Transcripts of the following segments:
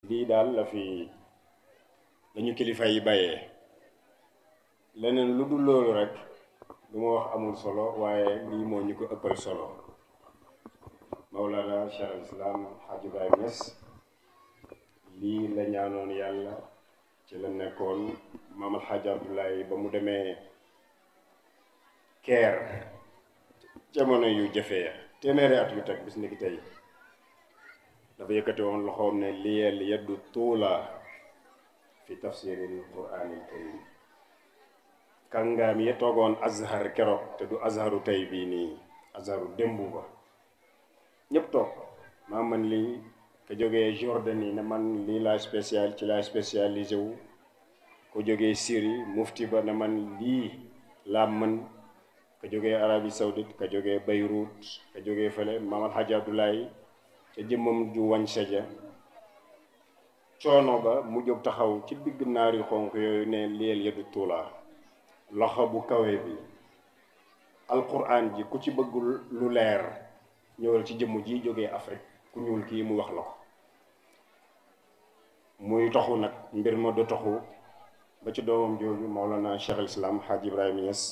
lii daal la fi dañu kilifa yi bàyyee leneen lu dul loolu rek du ma wax amul solo waaye lii moo ñu ko ëppal solo. Mawlana Cheikh al Islam Hadj Ibrahima Niass lii la ñaanoon yàlla ci la nekkoon Maam al Hadj Abdoulaye ba mu demee Caire jamono yu jafe ya téeméeri at yu teg bis ni ki tey dafa yëkkati woon loxoom ne liyal yaddu tuula fi tafsiril quraanil karim kàngaam yi toogoon azhar keroog te du azharu tey bii nii azharu démbu ba ñëpp toog maa man lii ka jógee Jordanie ne man lii laa spécial ci laa spécialisé wu ko jógee Syrie mufti ba ne man lii laa mën ka jógee Arabie Saoudite ka jógee Beyrouth ka jógee fële Maam al Hadj Abdoulaye ca jëmmam ju wañ saja coono ba mu jóg taxaw ci digg naari xonk yooyu ne liyal yaddu tuula loxo bu kawe bi alquran ji ku ci bëggul lu leer ñëwal ci jëmm ji jógee Afrique ku ñuul kii mu wax la ko muy toxu nag mbir ma du toxu ba ci doomam jooju Mawlana Cheikh al Islam Hadj Ibrahima Niass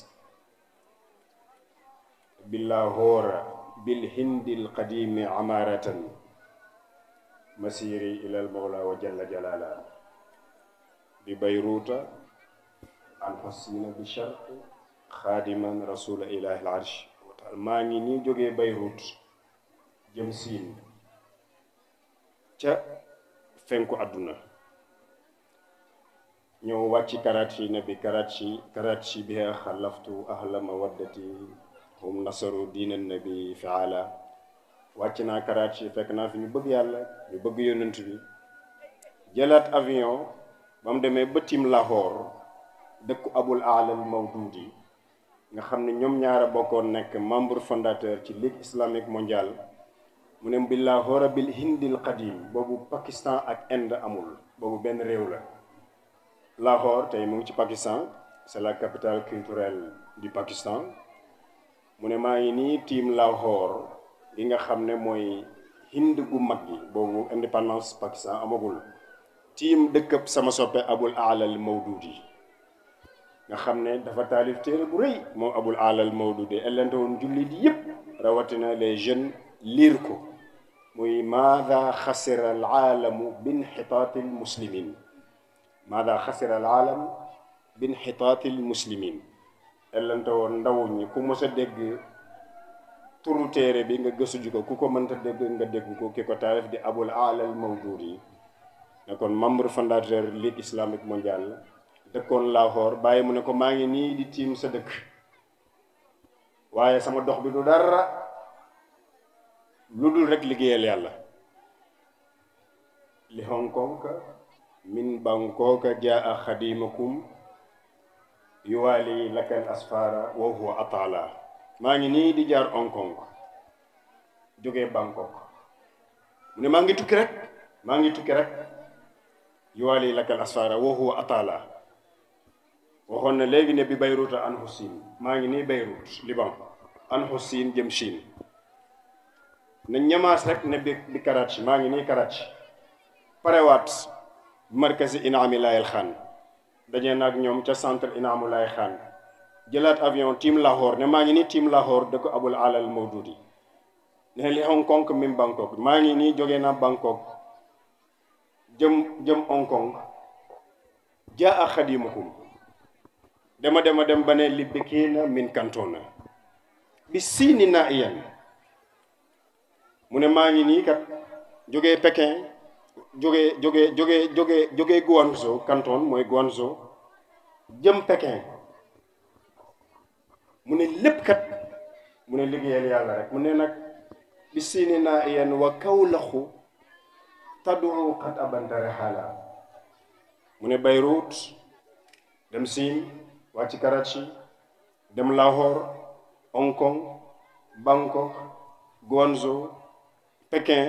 billahoora bil hindil qadimi amaratan masiri ilal mawla wa jalla jalala bi bayruuta an xosina bi sharq xaadiman rasula ilahi al arsh maa ngi nii jógee Beyrouth jëm siin ca fenku àdduna ñëw wàcci Karachi ne bi Karachi biha xalaftu ahla mawaddati hum nasaru diina nabi fiala wàcc naa Karachi fekk naa fi ñu bëgg yàlla ñu bëgg yonent bi jëlaat avion ba mu demee ba tim Lahore dëkku Abul Ala al Mawdudi nga xam ne ñoom ñaara bokkoon nekk membre fondateur ci Ligue islamique mondiale mu ne bi Lahore bil hindil qadim boobu Pakistan ak Inde amul boobu benn réew la Lahore tey mu ngi ci Pakistan c'est la capitale culturelle du Pakistan mu ne maa ngi nii tiim Lahore gi nga xam ne mooy Hind gu mag gi boobu indépendance Pakistan amagul tiim dëkkab sama soppe Abul Ala al Mawdudi nga xam ne dafa taalif téere bu rëy moom Abul Ala al Mawdudi ellente woon jullit yépp rawatina les jeunes liir ko muy maada xasira al aalamu binxitaati al muslimin maada xasira al aalam binxitaati al muslimin ellente woon ndaw ñi ku mos a dégg turu téere bi nga gëstu ji ko ku ko mënta dégg nga dégg ko ki ko taalif di Abul Ala al Mawdudi ne kon membre fondateur Ligue islamique mondiale dëkkoon Lahore bàyyi mu ne ko maa ngi nii di tiim sa dëkk waaye sama dox bi du dara lu dul rek liggéeyal yàlla li Hong Kong min Bangkok jaa xadimakum yuwaali lakal asfara wa huwa atala maa ngi nii di jaar Hong Kong jógee Bangkok mu ne maa ngi tukki rek yuwaali lakal asfara wa huwa atala waxoon na léegi ne bi Beyrouth an Hussin maa ngi nii Beyrouth Liban an Hussin jëm Chine na ñamaas rek ne bi Karachi maa ngi nii Karachi parewaat markazi Inaami Layel Khan dajee naag ñoom ca centre Inaamu Layel Khan jëlaat avion tiim Lahore ne maa ngi nii tiim Lahore dëkk Abul Ala al Mawdudi ne li Hong Kong mim Bangkok maa ngi nii jógee naa Bangkok jëm Hong Kong jaa xadimakum dem ba ne li Bikina min Cantona bi siini na iyan mu ne maa ngi nii kat jógee Pékin jógee Guangzhou Canton mooy Guangzhou jëm Pékin mu ne lépp kat mu ne liggéeyal yàlla rek mu ne nag bi siini na iyan wa Kawlaxu taddu qad abantare xaala mu ne Beyrouth dem Siin wàcc Karachi dem Lahore Hong Kong Bangkok Guangzhou Pékin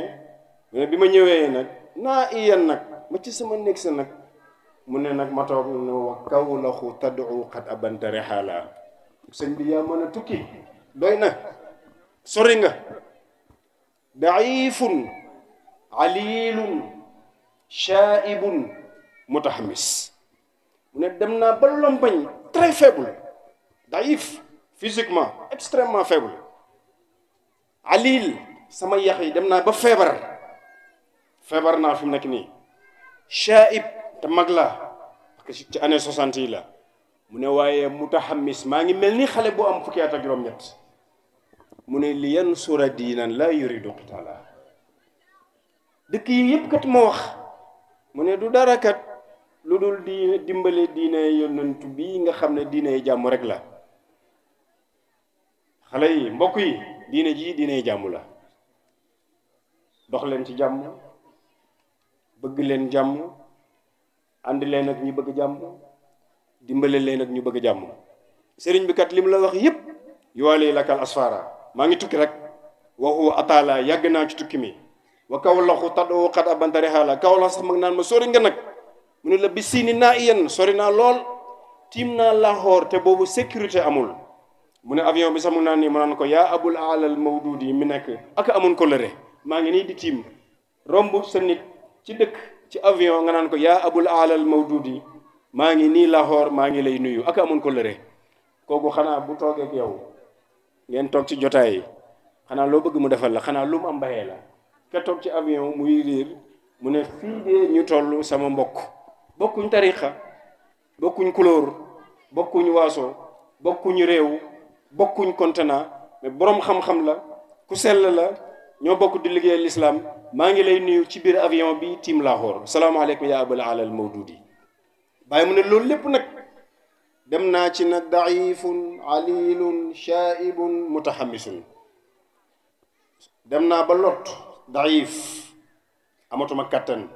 mu ne bi ma ñëwee nag naa iyan nag ma ci sama néeg sa nag mu ne nag ma toog ne wa Kawlaxu taddu qad abantare xaala sëñ bi yaa mën a tukki doy na sori nga daifun alilun shaibun mutahammis mu ne dem naa ba lompañ très faible daif physiquement extrêmement faible alil sama yax yi dem naa ba feebar naa fi mu nekk nii shaib te mag la parce que ci année 60 yi la mu ne waaye mutahammis maa ngi mel ni xale bu am fukki at ak juróom-ñett mu ne li yansura diinan la yuridu qitaala dëkk yi yëpp kat ma wax mu ne du dara kat lu dul diine dimbale diine yonentu bii nga xam ne diine jàmm rek la xale yi mbokk yi diine ji diine jàmm la dox leen ci jàmm bëgg leen jàmm ànd leen ak ñu bëgg jàmm dimbale leen ak ñu bëgg jàmm sëriñ bi kat li mu la wax yépp yuwaale lakal asfara maa ngi tukki rek waxu ataala yàgg naa ci tukki mi wa kaw laxu tadoo xat abantari xaala kaw la sax mag naan ma sori nga nag mu ne la bi siini naa iyen sori naa lool tiim naa Lahore te boobu sécurité amul mu ne avion bi sax mu naan nii mu naan ko yaa abul alal mawdudi mi nekk ak amoon ko lëre maa ngi nii di tiim romb sa nit ci dëkk ci avion nga naan ko yaa abul alal mawdudi maa ngi nii Lahore maa ngi lay nuyu ak amoon ko lëre kooku xanaa bu toogee ak yow ngeen toog ci jotaay yi xanaa loo bëgg mu defal la xanaa lu mu am mbayee la ka toog ci avion muy riir mu ne fii de ñu toll sama mbokk bokkuñ tariqa bokkuñ couleur bokkuñ waaso bokkuñ réew bokkuñ continent mais boroom xam-xam la ku sell la ñoo bokk di liggéeyal l'islam maa ngi lay nuyu ci biir avion bi tiim Lahore salaamaaleykum yaa abul alal mawdudi bàyyi mu ne loolu lépp nag dem naa ci nag daifun alilun shaibun mutahammisun dem naa ba lot daif amatuma kattan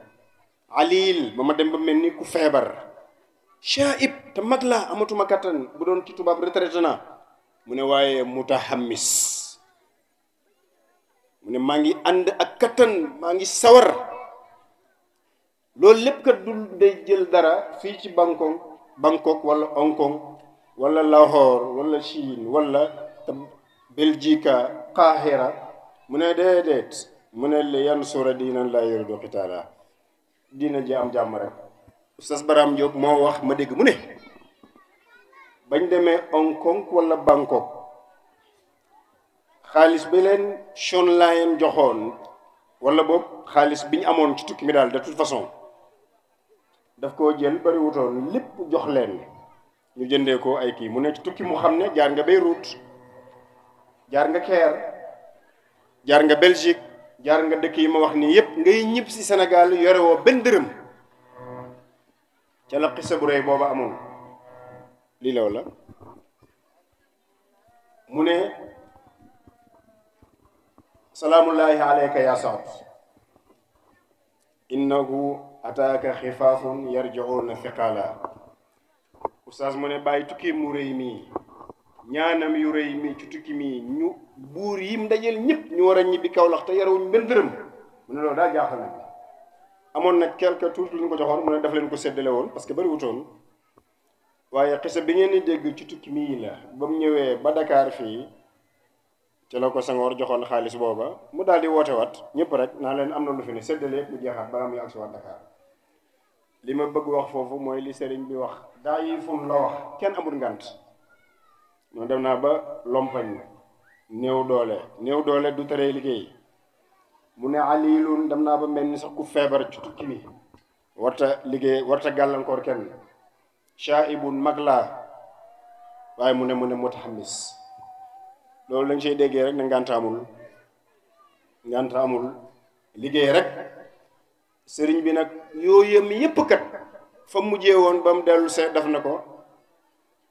alil ba ma dem ba mel ni ku feebar shaib te mag laa amatuma kattan bu doon ci tubaab retraité na mu ne waaye mutahammis mu ne maa ngi ànd ak kattan maa ngi sawar loolu lépp kat du day jël dara fii ci Bangkok wala Hong Kong wala Lahore wala Chine wala Belgique Qahira mu ne déedéet mu ne li yansura diinan laa yuridu qitaala diina ji am jàmm rek Oustaz Barham Diop moo wax ma dégg mu ne bañ demee Hong Kong wala Bangkok xaalis bi leen Sean Lyon joxoon wala boobu xaalis bi ñu amoon ci tukki mi daal de toute façon daf koo jël bari wutoon lépp jox leen ñu jëndee ko ay kii mu ne ci tukki mu xam ne jaar nga Beyrouth jaar nga Caire jaar nga Belgique jaar nga dëkk yi ma wax nii yépp ngay ñib si Sénégal yore woo benn dërëm ca la xisa bu rëy booba amoon lii law la mu ne salaamullahi alayka ya Saad innahu ataaka xifaafun yarji'uuna thiqaala oustaz mu ne bàyyi tukki mu rëy mii ñaanam yu rëy mii ci tukki mii ñu buur yim dajeel ñëpp ñu war a ñibbi Kawlax te yarawuñ benn dërëm mu ne loolu daa jaaxal na amoon nag quelque tuuti lu ñu ko joxoon mu ne daf leen ko séddale woon parce que bari wutoon waaye xisa bi ngeen di dégg ci tukki mii la ba mu ñëwee ba Dakar fii ci la ko Senghor joxoon xaalis booba mu daal di woote wat ñëpp rek naa leen am na lu fi ne séddale yëpp mu jeexaat balaa muy agsi waat Dakar li ma bëgg wax foofu mooy li sëriñ bi wax daa yi fum la wax kenn amul ngant ñoo dem naa ba lompañ néew doole du tere liggéey mu ne alilun dem naa ba mel ni sax ku feebar ci tukki mi warta liggéey warta gàllankoor kenn shaibun mag laa waaye mu ne mutahammis loolu lañ see déggee rek ne ngant amul liggéey rek sëriñ bi nag yooyam yépp kat fa mujjee woon ba mu dellu see def na ko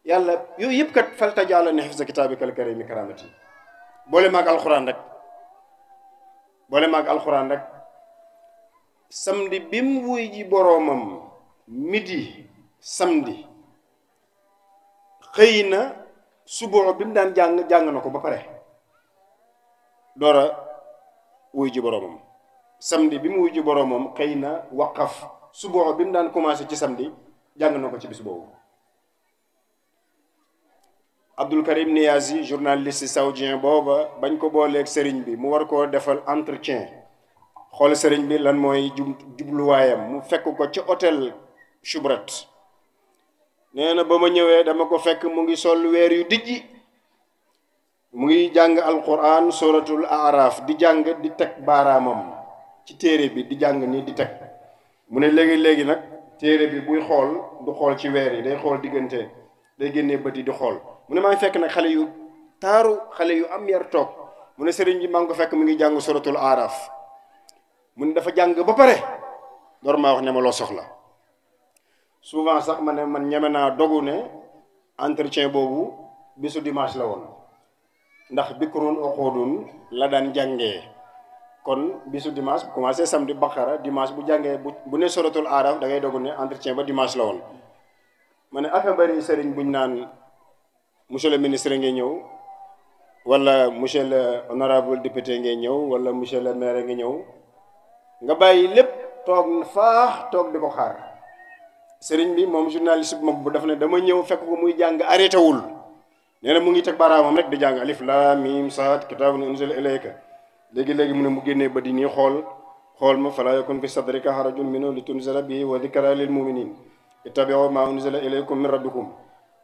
yàlla yooyu yëpp kat falta jàlla ne xifsa kitaabikal karimi karamati boole maag alxuraan rek samedi bi mu wuy ji boroomam midi samedi xëy na suba bi mu daan jàng na ko ba pare doora wuy ji boroomam samedi bi mu wuy ji boroomam xëy na waqaf suba bi mu daan commencé ci samedi jàng na ko ci bis boobu Abdul Karim Niazi journaliste saoudien booba bañ ko booleeg sëriñ bi mu war koo defal entretien xool sëriñ bi lan mooy jubluwaayam mu fekk ko ci hôtel Choubrat nee na ba ma ñëwee dama ko fekk mu ngi sol weer yu dijji mu ngi jàng alquran suratul araf di jàng di teg baaraamam ci téere bi di jàng nii di teg mu ne léegi nag téere bi buy xool du xool ci weer yi day xool diggante day génnee bët yi di xool mu ne maa ngi fekk nag xale yu taaru xale yu am yar toog mu ne sëriñ bi maa ngi ko fekk mu ngi jàng suratul araf mu ne dafa jàng ba pare door maa wax ne ma loo soxla souvent sax ma ne man ñeme naa dogu ne entretien boobu bisu dimanche la woon ndax bikrun uxudun la daan jàngee kon bisu dimanche bu commencé samedi baqara dimanche bu jàngee bu ne suratul araf da ngay dogu ne entretien ba dimanche la woon ma ne aka bari sëriñ buñ naan monsieur le ministre ngay ñëw wala monsieur le honorable député ngay ñëw wala monsieur le maire nga ñëw nga bàyyi lépp toog faax toog di ko xaar sëriñ bi moom journaliste bu mag bu daf ne dama ñëw fekk ko muy jàng arrêté wul nee na mu ngi teg baaraamam rek di jàng alif laam miim saad kitaabun unzila ilayka léegi mu ne mu génnee ba di nii xool ma falaa yakun fi sadrika harajun minhu litunzira bihi wa dhikra lil muminin ittabi'u ma unzila ilaykum min rabbikum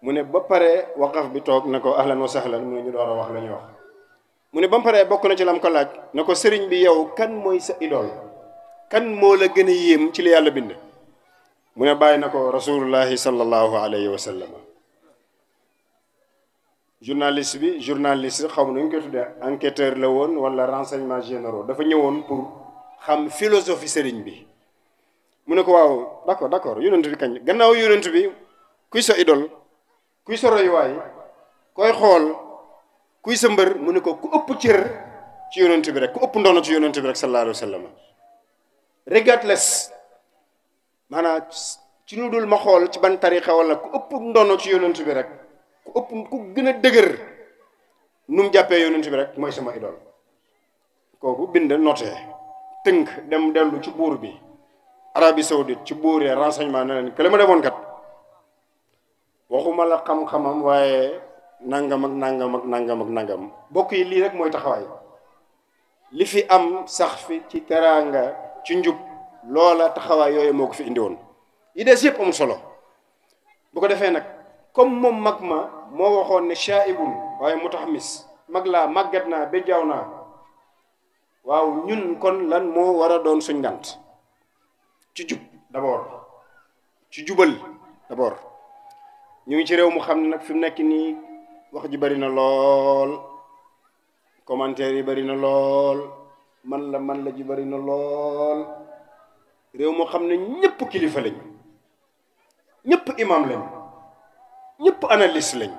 mu ne ba pare waqaf bi toog ne ko ahlan wa sahlan mu ne ñu door a wax la ñuy wax mu ne ba mu paree bokk na ci lam ko laaj ne ko sëriñ bi yow kan mooy sa idole kan moo la gën a yéem ci li yàlla bind mu ne bàyyi na ko rasulullahi sallallahu alayhi wa sallam journaliste xaw ma nu ñu koy tuddee enquêteur la woon wala renseignement généraux dafa ñëwoon pour xam philosophie sëriñ bi mu ne ko waaw d'accord yonent bi kañ gannaaw yonent bi kuy sa idole kuy sa royuwaay koy xool kuy sa mbër mu ne ko ku ëpp cër ci yonent bi rek ku ëpp ndono ci yonent bi rek sallallahu alayhi wa sallam regardless maanaam ci lu dul ma xool ci ban tarixa wala ku ëpp ndono ci yonent bi rek ku gën a dëgër nu mu jàppee yonent bi rek mooy sama idole kooku bind noté tënk dem dellu ci buur bi Arabie Saoudite ci buur yi renseignement na leen que la ma demoon kat waxuma la xam-xamam waaye nangam ak nangam bokk yi lii rek mooy taxawaay li fi am sax fi ci teraanga ci njub loola taxawaay yooyu moo ko fi indi woon yi des yëpp amul solo bu ko defee nag comme moom mag ma moo waxoon ne shaibun waaye mutaxamis mag laa màggat naa ba jaaw naa waaw ñun kon lan moo war a doon suñ ngànt ci jub d'abord ci jubal d'abord ñu ngi ci réew mu xam ne nag fi mu nekk nii wax ji bari na lool commentaire yi bari na lool man la ji bari na lool réew moo xam ne ñëpp kilifa lañ ñëpp imam lañ ñëpp analyste lañ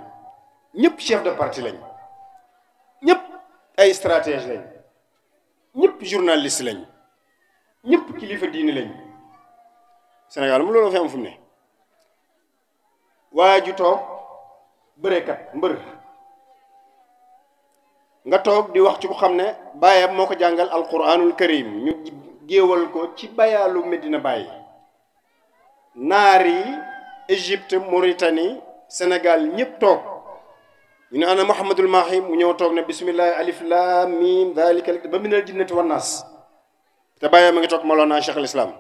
ñëpp chef de parti lañ ñëpp ay stratège lañ ñëpp journaliste lañ ñëpp kilifa diini lañ Sénégal mu loolu fi am fu mu ne waa ju toog bërekat mbër nga toog di wax ci ko xam ne baayam moo ko jàngal alquranul karim ñu géewal ko ci bayaalu Medina Baye naari Égypte Mauritanie Sénégal ñëpp toog ñu ne ana Muhammadul Mahi mu ñëw toog ne bismillahi alif lam mim dalika ba minal jinnati wan naas te baayam a ngi toog Mawlana Cheikh al Islam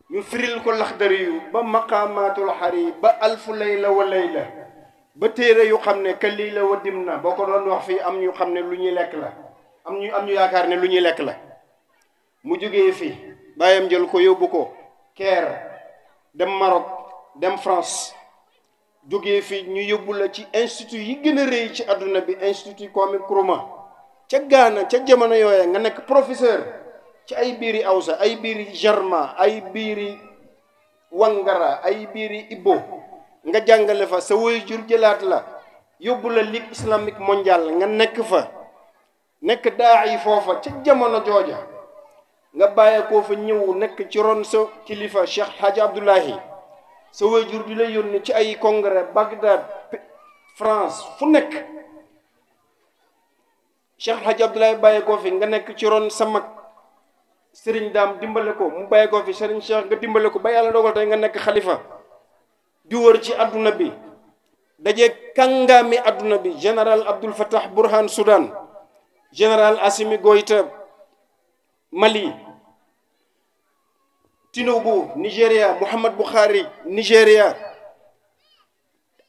ñu firil ko laxdari yu ba maqamatul xari ba alfu layla wa layla ba téere yu xam ne kalli la wa dim na boo ko doon wax fii am ñu xam ne lu ñuy lekk la am ñu yaakaar ne lu ñuy lekk la mu jógee fii bàyyam jël ko yóbbu ko Caire dem Maroc dem France jógee fii ñu yóbbu la ci institut yi gën a rëy ci àdduna bi institut Kwame Nkrumah ca Ghana ca jamono yooya nga nekk professeur ci ay biiri Awsa ay biiri Jarma ay biiri Wangara ay biiri Ibo nga jàngale fa sa waajur jëlaat la yóbbu la Ligue islamique mondiale nga nekk fa nekk daa yi foofa ca jamono jooja nga bàyyee koo fa ñëw nekk ci ron sa kilifa Cheikh Hadji Abdoulahi sa waajur di la yónni ci ay congrès Bagdad France fu nekk Cheikh Hadji Abdoulahi bàyyee koo fi nga nekk ci ron sa mag Serigne Dame dimbale ko mu bàyyee koo fi Serigne Cheikh nga dimbale ko ba yàlla dogal tey nga nekk xalifa di wër ci adduna bi daje kàngaami adduna bi général Abdul Fattah Burhan Soudan général Assimi Goïta Mali, Tinubu Nigeria, Muhammad Buhari Nigeria,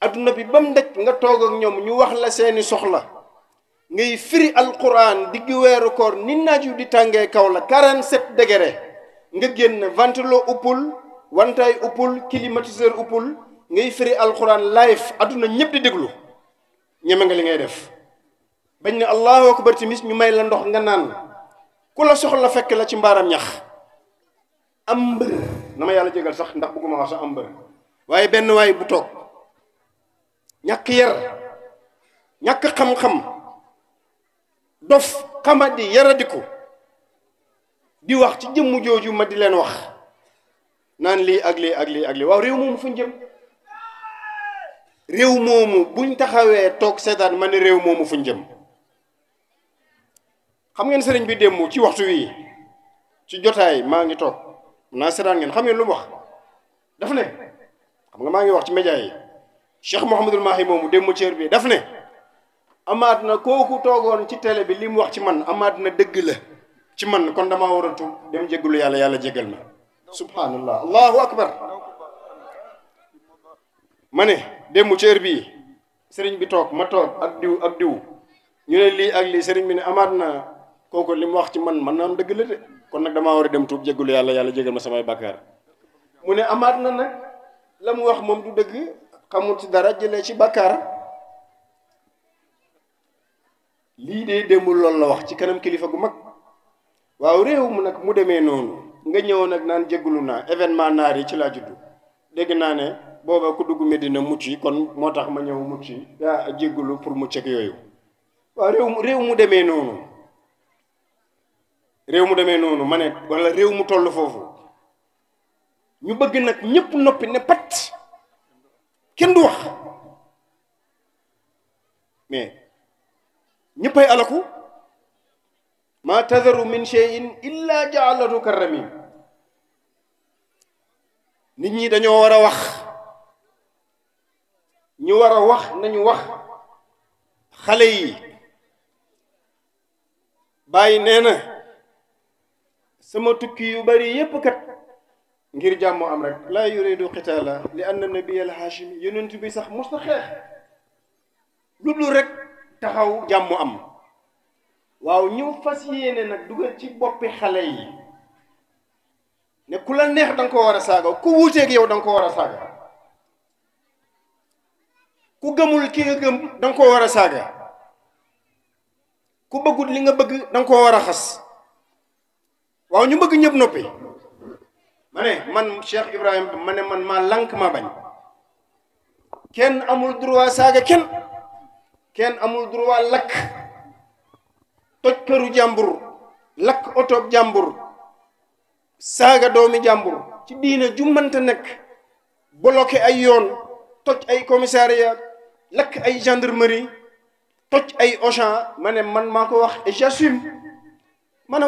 aduna bi bam ndaj nga toog ak ñoom ñu wax la seeni soxla ngay firi alquran diggi weeru koor ni naaju di tàngee kaw la 47 degré nga génn ventilo uppul wantaay uppul climatiseur uppul ngay firi alquran live aduna ñëpp di déglu ñeme nga li ngay def bañ ne allahu akbar timis ñu may la ndox nga naan ku la soxla fekk la ci mbaaram ñax am mbër na ma yàlla jégal sax ndax bëgguma wax sax am mbër waaye benn waay bu toog ñàkk yar ñàkk xam-xam dof xamadi yaradiku di wax ci jëmm jooju ma di leen wax naan lii ak lii ak lii ak lii waaw réew moomu fuñ jëm réew moomu buñ taxawee toog seetaan ma ne réew moomu fuñ jëm xam ngeen sëriñ bi démb ci waxtu wi ci jotaay maa ngi toog naa seetaan ngeen xam ngeen lu mu wax daf ne xam nga maa ngi wax ci média yi Cheikh Mouhamadul Mahi moomu démb ci heure bi daf ne amaat na kooku toogoon ci télé bi li mu wax ci man amaat na dëgg la ci man kon damaa war a tuub dem jéggalu yàlla yàlla jéggal ma subhanallah allahu akbar ma ne démb ci heure bii sëriñ bi toog ma toog ak diw ak diw ñu ne lii ak lii sëriñ bi ne amaat na kooku li mu wax ci man na am dëgg la de kon nag damaa war a dem tuub jéggalu yàlla yàlla jéggal ma samay bàkkaar mu ne amaat na nag la mu wax moom du dëgg xamul ci dara jëlee ci bàkkaar lii de démbul loolu la wax ci kanam kilifa gu mag waaw réew mu nag mu demee noonu nga ñëw nag naan jéggalu naa événement naar yi ci laa juddu dégg naa ne booba ku dugg Medina mucc kon moo tax ma ñëw mucc yaa jéggalu pour mucc ak yooyu waaw réew mu demee noonu réew mu demee noonu ma ne wala réew mu toll foofu ñu bëgg nag ñëpp noppi ne pat kenn du wax mais ñëppay alaku ma tadaru min shay'in illa ja'alatu karramin nit ñi dañoo war a wax ñu war a wax nañu wax xale yi bàyyi nee na sama tukki yu bari yépp kat ngir jàmm am rek laa yuridu qitaala li anna nabiy al haashimi yonent bi sax mos na xeex lu dul rek taxaw jàmm am waaw ñu fas yéene nag dugal ci boppi xale yi ne ku la neex da nga ko war a saaga ku wuuteeg yow da nga ko war a saaga ku gëmul ki nga gëm da nga ko war a saaga ku bëggut li nga bëgg da nga ko war a xas waaw ñu bëgg ñëpp noppi ma ne man Cheikh Ibrahim ma ne man maa lànk ma bañ kenn amul droit saaga kenn amul droit lakk toj këru jàmbur lakk oto jàmbur saaga doomi jàmbur ci diina ju mënta nekk bloqué ay yoon toj ay commissariat lakk ay gendarmerie toj ay Auchan ma ne man maa ko wax et j'assume ma ne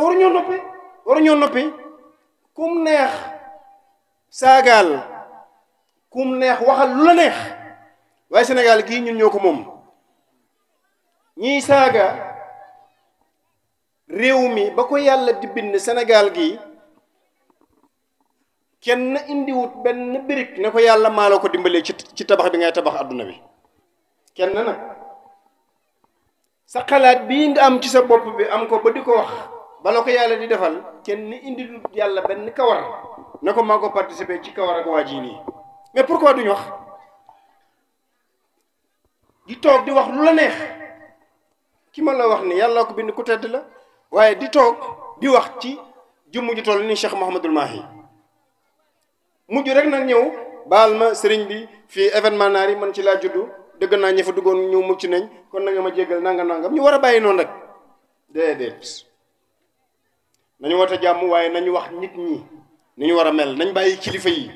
waruñoo noppi kum neex saagaal kum neex waxal lu la neex waaye Sénégal gii ñun ñoo ko moom ñiy saaga réew mi ba ko yàlla di bind Sénégal gi kenn indiwut benn birik ne ko yàlla maa la ko dimbalee ci tabax bi ngay tabax adduna bi kenn nag sa xalaat bii nga am ci sa bopp bi am ko ba di ko wax bala ko yàlla di defal kenn indiwut yàlla benn kawar ne ko maa ko participer ci kawar ak waa ji nii mais pourquoi duñu wax di toog di wax lu la neex ki ma la wax ni yàlla ko bind ku tedd la waaye di toog di wax ci jëmm ju toll ni Cheikh Mouhamadul Mahi mujj rek nag ñëw baal ma sëriñ bi fii événement naar yi man ci laa juddu dëgg naa ñi fa duggoon ñëw mucc nañ kon na nga ma jéggal nangam ñu war a bàyyi noonu rek déedéet nañu woote jàmm waaye nañu wax nit ñi ni ñu war a mel nañ bàyyi kilifa yi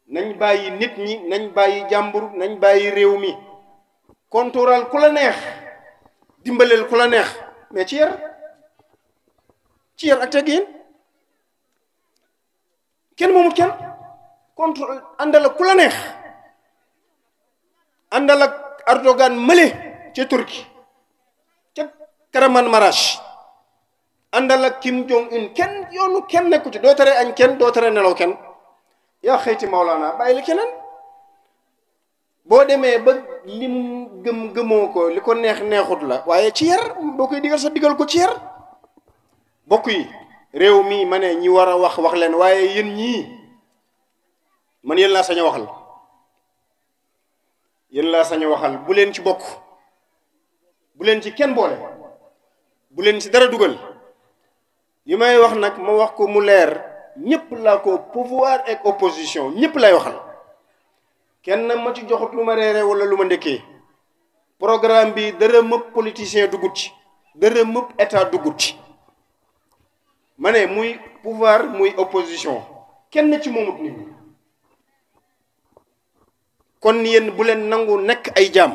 nañ bàyyi nit ñi nañ bàyyi jàmbur nañ bàyyi réew mi kontooral ku la neex dimbaleel ku la neex mais ci yar ak teggin kenn moomut kenn contre àndal ak ku la neex àndal ak Erdogan mële ca Turquie ca Karaman Maraş àndal ak Kim Jong Un kenn yoonu kenn nekku ci doo tere añ kenn doo tere nelaw kenn yaa xëyti Maulana bàyyi li keneen boo demee ba lim gëmoo ko li ko neex neexut la waaye ci yar boo koy digal sa digal ko ci yar bokk yi réew mii ma ne ñi war a wax leen waaye yéen ñii man yéen laa sañ a waxal yéen laa sañ a waxal bu leen ci bokk bu leen ci kenn boole bu leen ci dara dugal li may wax nag ma wax ko mu leer ñëpp laa ko pouvoir ak opposition ñëpp lay waxal kenn ma ci joxut lu ma reere wala lu ma ndekkee programme bi dara mëpp politicien dugut ci dara mëpp état dugut ci ma ne muy pouvoir muy opposition kenn ci moomut nit ñi kon yéen bu leen nangu nekk ay jaam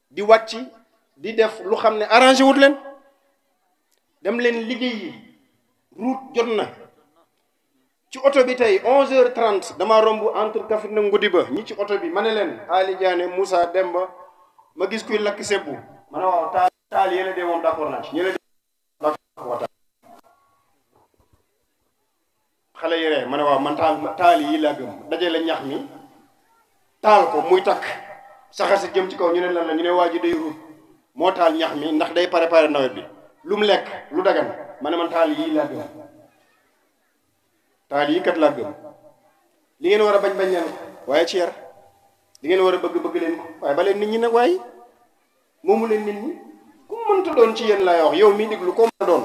di wàcc di def lu xam ne arrangé wut leen dem leen liggéey yi route jot na ci oto bi tey 11h30 dama romb entre Kaffrine ak Ngoudiba ñi ci oto bi ma ne leen Ali Diané Moussa Demba ma gis kuy lakk sebbu ma ne waaw taal yéen a dee moom d'accord naa ci ñële d'accord xale yi ree ma ne waaw man taal yi laa gëm dajale ñax mi taal ko muy takk saxar si jëm ci kaw ñu ne lan la ñu ne waa ji day ruut moo taal ñax mi ndax day préparer nawet bi lu mu lekk lu dagan ma ne man taal yii laa gëm taal yii kat laa gëm li ngeen war a bañ leen ko waaye ci yar li ngeen war a bëgg leen ko waaye ba leen nit ñi nag waaye moomu leen nit ñi ku mënta doon ci yéen laay wax yow mii diglu ko mën a doon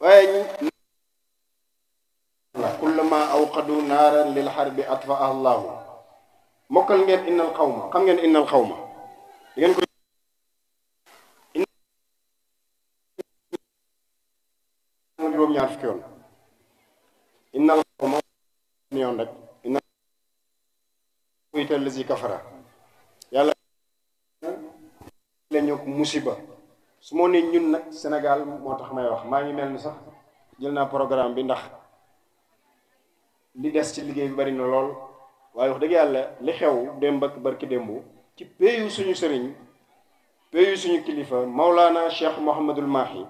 waaye kullama awqadu naaran lil harbi atfa'aha Allahu mokkal ngeen innal xawma xam ngeen innal xawma di ngeen ko juróom-ñaar fukki yoon innal xawma yoon rek innal uyta lazi kafara yàlla leen ñu musiba su moo ne ñun nag Sénégal moo tax may wax maa ngi mel ni sax jël naa programme bi ndax li des ci liggéey bi bari na lool waaye wax dëgg yàlla li xew démb ak barki démb ci péeyu suñu sëriñ péeyu suñu kilifa Maulana Cheikh Mouhamadul Mahi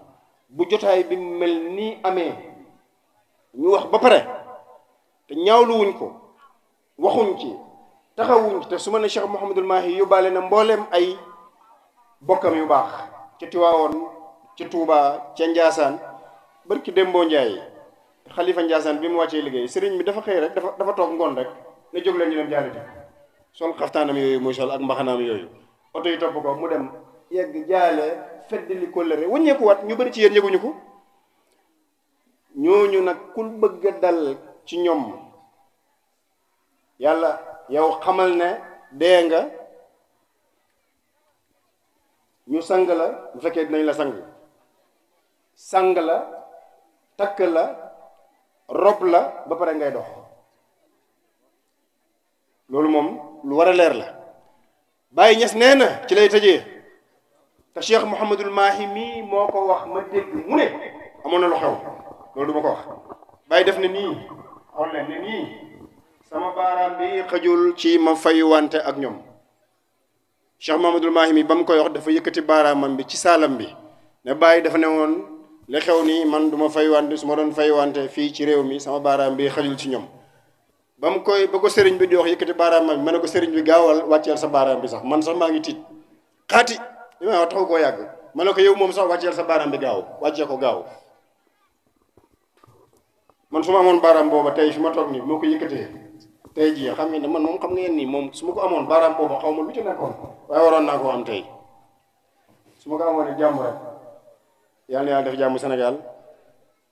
bu jotaay bi mel nii amee ñu wax ba pare te ñaawluwuñ ko waxuñ ci taxawuñ ci te su ma ne Cheikh Mouhamadul Mahi yóbbaale na mbooleem ay bokkam yu baax ca Tiwaawoon ca Tuubaa ca Njaasaan barki démboo Njaay xalifa Njaasaan bi mu wàccee liggéey sëriñ bi dafa xëy rek dafa toog ngoon rek ne jóg leen ñu dem jaariti sol xaftaanam yooyu muy sol ak mbaxanaam yooyu oto yi topp ko mu dem yegg jaale feddi li kóllëre wàññeeku wat ñu bëri ci yéen yëguñu ko ñooñu nag kul bëgg a dal ci ñoom yàlla yow xamal ne dee nga ñu sang la bu fekkee dinañ la sang la takk la rob la ba pare ngay dox loolu moom lu war a leer la Baye Niass nee na ci lay tëjee te Cheikh Mouhamadul Mahi mii moo ko wax ma dégg mu ne amoon na lu xew loolu du ma ko wax Baye def ne nii xool leen ne nii sama baaraam bi xëjul ci ma fayuwante ak ñoom Cheikh Mouhamadul Mahi mi ba mu koy wax dafa yëkkati baaraamam bi ci saalam bi ne Baye dafa ne woon li xew nii man du ma fayuwante su ma doon fayuwante fii ci réew mi sama baaraam bi xëjul ci ñoom ba ko sëriñ bi di wax yëkkati baaraamam bi ma ne ko sëriñ bi gaawal wàcceel sa baaraam bi sax man sax maa ngi tiit xaati li may wax taxu koo yàgg ma ne ko yow moom sax wàcceel sa baaraam bi gaaw wàccee ko gaaw man su ma amoon baaraam booba tey fi ma toog nii moo ko yëkkatee tey jii xam ngeen ne man moom xam ngeen nii moom su ma ko amoon baaraam booba xaw ma lu ci nekkoon waaye waroon naa koo am tey su ma ko amoon jàmm rek yal na yàlla def jàmm Sénégal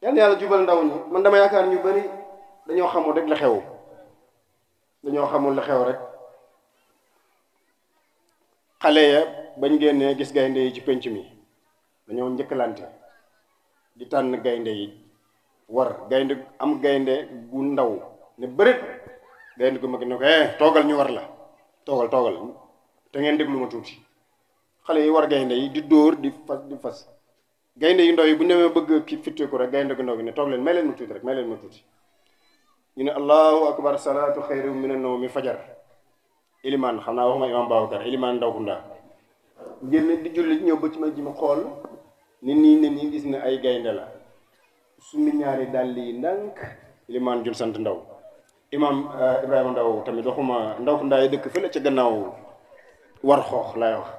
yal na yàlla jubal ndaw ñi man dama yaakaar ñu bari dañoo xamul rek la xew dañoo xamul la xew rek xale ya bañ génnee gis gaynde yi ci penc mi dañoo njëkkalante di tànn gaynde yi war gaynde am gaynde gu ndaw ne bërit gaynde gu mag ne ko toogal ñu war la toogal te ngeen déglu ma tuuti xale yi war gaynde yi di dóor di fas gaynde yu ndaw yi bu ñu demee bëgg ki fitteeku rek gaynde gu ndaw gi ne toog leen may leen ma tuuti rek may leen ma tuuti ñu ne allahu akbar salaatu xayru mina nawmi fajar ilimaan xam naa waxuma imaam Babacar ilimaan ndaw kunda génn di julli ñëw ba ci ma ji ma xool nit ñi ne ñi gis na ay gaynde la summi ñaari dàll yi ndànk ilimaan jun sant ndaw imam Ibrahima Ndaw tamit waxuma ndaw ko ndaay dëkk fële ca gannaaw war xoox lay wax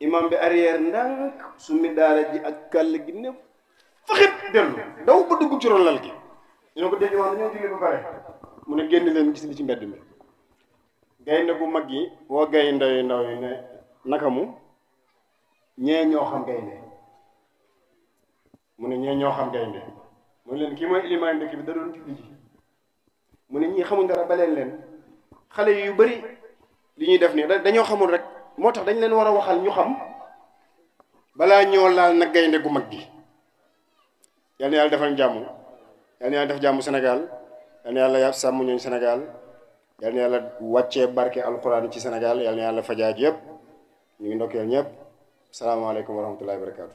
imam bi arrière ndànk summi daara ji ak kàll gi ne faxit dellu daw ba dugg ci ron lal gi ñu ne ko dégg wax dañoo julli ba pare mu ne génn leen gis li ci mbedd mi gaynde gu mag yi woo gaynde yu ndaw yi ne naka mu ñee ñoo xam gaynde mu ne ñee ñoo xam gaynde mu ne leen kii mooy ilimaan dëkk bi da doon julli ji mu ne ñii xamuñ dara baleen leen xale yu bari li ñuy def nii dañoo xamul rek moo tax dañ leen war a waxal ñu xam balaa ñoo laal nag gaynde gu mag gi yal na yàlla defal jàmm yal na yàlla def jàmm Sénégal yal na yàlla sàmm ñooñu Sénégal yal na yàlla wàccee barke alquran ci Sénégal yal na yàlla fajaaj yëpp ñu ngi ndokkeel ñëpp salaamaaleykum wa rahmatullahi wa barakaatu